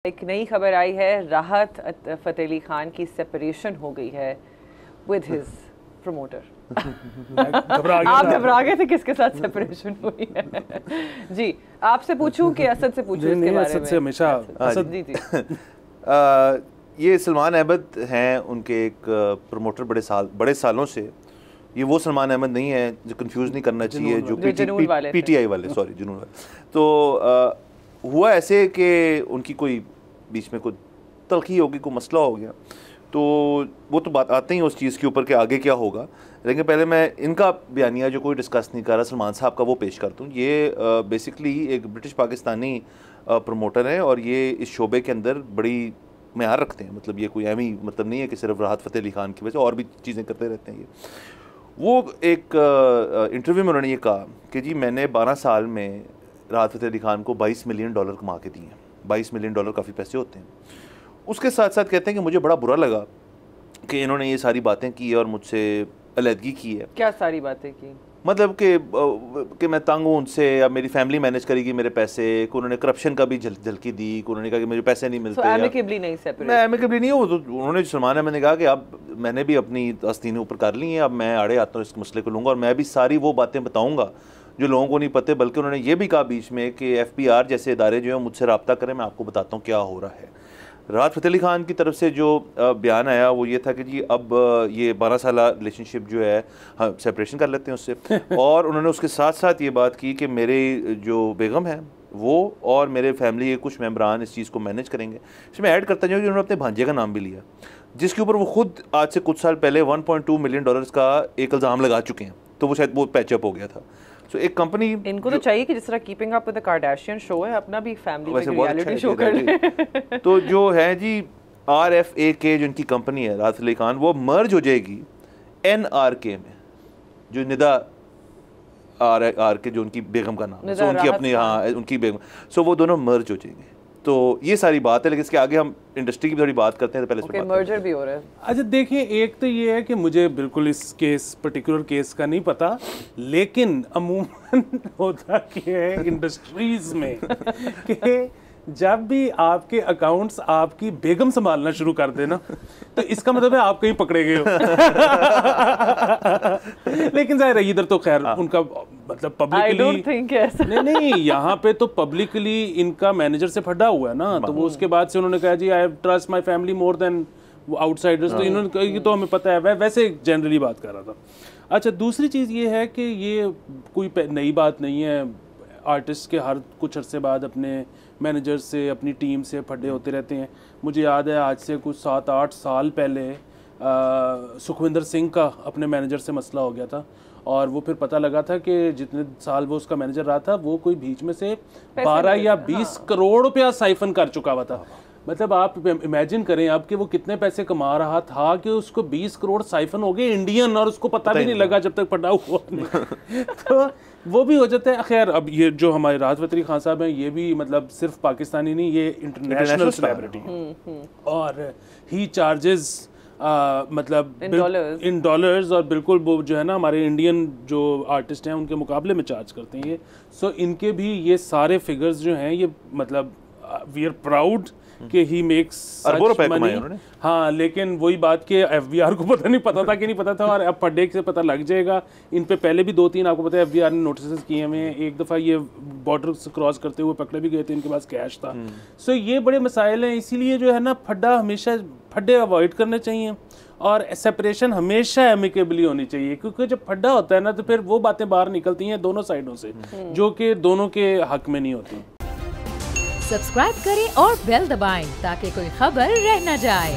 एक नई खबर आई है, राहत फ़तेह अली खान की सेपरेशन हो गई है विद हिज प्रमोटर। आप घबरा गए थे किसके साथ सेपरेशन हुई है? जी आपसे पूछूं कि असद से पूछूं इसके बारे में? असद से हमेशा असद जी ये सलमान अहमद हैं, उनके एक प्रमोटर बड़े सालों से। ये वो सलमान अहमद नहीं है जो कंफ्यूज नहीं करना चाहिए, जो पीटीआई वाले, सॉरी जुनून वाले। तो हुआ ऐसे कि उनकी कोई बीच में कोई तलखी होगी, कोई मसला हो गया, तो वो तो बात आते ही उस चीज़ के ऊपर कि आगे क्या होगा। लेकिन पहले मैं इनका बयानिया जो कोई डिस्कस नहीं कर रहा सलमान साहब का, वो पेश करता हूँ। ये बेसिकली एक ब्रिटिश पाकिस्तानी प्रमोटर है और ये इस शोबे के अंदर बड़ी मेयार रखते हैं। मतलब ये कोई एमी मतलब नहीं है कि सिर्फ राहत फ़तेह अली खान की वजह से, और भी चीज़ें करते रहते हैं। ये वो एक इंटरव्यू में उन्होंने ये कहा कि जी मैंने 12 साल में राहत फ़तेह अली खान को $22 मिलियन कमा के दिए हैं। $22 मिलियन काफ़ी पैसे होते हैं। उसके साथ साथ कहते हैं कि मुझे बड़ा बुरा लगा कि इन्होंने ये सारी बातें की और मुझसे अलहदगी की है। क्या सारी बातें की? मतलब कि मैं तंग हूँ उनसे, अब मेरी फैमिली मैनेज करेगी मेरे पैसे, कि उन्होंने करप्शन का भी झलकी दी, कि उन्होंने कहा कि मुझे पैसे नहीं मिलते। एमिकेबली नहीं सेपरेट? मैं एमिकेबली नहीं हूँ। तो उन्होंने सलमान है, मैंने कहा कि अब मैंने भी अपनी आस्तीनें ऊपर कर ली हैं, अब मैं आड़े आता हूँ इस मसले को लूँगा और मैं भी सारी वो बातें बताऊँगा जो लोगों को नहीं पता। बल्कि उन्होंने ये भी कहा बीच में कि FBR जैसे इदारे जो हैं मुझसे रब्ता करें, मैं आपको बताता हूँ क्या हो रहा है। राहत फ़तेह अली खान की तरफ से जो बयान आया वो ये था कि जी अब ये 12 साल रिलेशनशिप जो है हाँ सेपरेशन कर लेते हैं उससे। और उन्होंने उसके साथ साथ ये बात की कि मेरे जो बेगम है वो और मेरे फैमिली के कुछ मेम्बरान इस चीज़ को मैनेज करेंगे। इसमें ऐड करता जाऊँ कि उन्होंने अपने भांजे का नाम भी लिया, जिसके ऊपर वो खुद आज से कुछ साल पहले $1.2 मिलियन का एक इल्ज़ाम लगा चुके हैं। तो वो शायद वो पैचअप हो गया था। So, एक कंपनी इनको तो चाहिए कि जिस तरह keeping up with the Kardashian show है, अपना भी फैमिली पे रियलिटी शो कर ले। तो जो है जी RFAK जो इनकी कंपनी है राहत अली खान, वो मर्ज हो जाएगी NRK में, जो निदा RK जो उनकी बेगम का नाम है, सो उनकी अपनी हाँ उनकी बेगम, सो वो दोनों मर्ज हो जाएंगे। तो ये सारी बात है, लेकिन इसके आगे हम इंडस्ट्री की थोड़ी बात करते हैं। तो पहले मर्जर भी हो रहा है। अच्छा देखिए, एक तो ये है कि मुझे बिल्कुल इस पर्टिकुलर केस का नहीं पता, लेकिन अमूमन होता क्या है इंडस्ट्रीज में कि जब भी आपके अकाउंट्स आपकी बेगम संभालना शुरू कर देना, तो इसका मतलब है आप कहीं पकड़े गए हो। लेकिन जाहिर है इधर तो खैर उनका मतलब पब्लिकली नहीं, यहाँ पे तो पब्लिकली इनका मैनेजर से फटा हुआ है ना, तो वो उसके बाद से उन्होंने कहा जी I trust my family more than outsiders. तो इन्होंने कहा तो हमें पता है, वैसे जनरली बात कर रहा था। अच्छा दूसरी चीज़ ये है कि ये कोई नई बात नहीं है, आर्टिस्ट के हर कुछ अरसे बाद अपने मैनेजर से अपनी टीम से फड्डे होते रहते हैं। मुझे याद है आज से कुछ 7-8 साल पहले सुखविंदर सिंह का अपने मैनेजर से मसला हो गया था, और वो फिर पता लगा था कि जितने साल वो उसका मैनेजर रहा था वो कोई बीच में से 12 या 20 करोड़ रुपया साइफन कर चुका हुआ था। मतलब आप इमेजिन करें अब कि वो कितने पैसे कमा रहा था कि उसको 20 करोड़ साइफन हो गए इंडियन, और उसको पता भी नहीं लगा जब तक फटा हुआ नहीं। तो वो भी हो जाता है। खैर अब ये जो हमारे राहत फ़तेह अली खान साहब हैं, ये भी मतलब सिर्फ पाकिस्तानी नहीं, ये इंटरनेशनल सेलिब्रिटी है और ही चार्जेस मतलब इन डॉलर्स, और बिल्कुल वो जो है ना हमारे इंडियन जो आर्टिस्ट हैं उनके मुकाबले में चार्ज करते हैं ये। सो इनके भी ये सारे फिगर्स जो हैं ये मतलब वी आर प्राउड कि ही मेक्स सच मनी। हाँ लेकिन वही बात कि FBR को पता था कि नहीं पता था, और अब फड्डे से पता लग जाएगा। इन पे पहले भी 2-3 आपको पता है FBR ने नोटिस किए हुए। एक दफ़ा ये बॉर्डर से क्रॉस करते हुए पकड़े भी गए थे, इनके पास कैश था। सो ये बड़े मसाइल हैं, इसीलिए जो है ना हमेशा फड्डे अवॉइड करने चाहिए, और सेपरेशन हमेशा एमिकेबली होनी चाहिए, क्योंकि जब फड्डा होता है ना तो फिर वो बातें बाहर निकलती हैं दोनों साइडों से, जो कि दोनों के हक में नहीं होती। सब्सक्राइब करें और बेल दबाएं ताकि कोई खबर रह न जाए।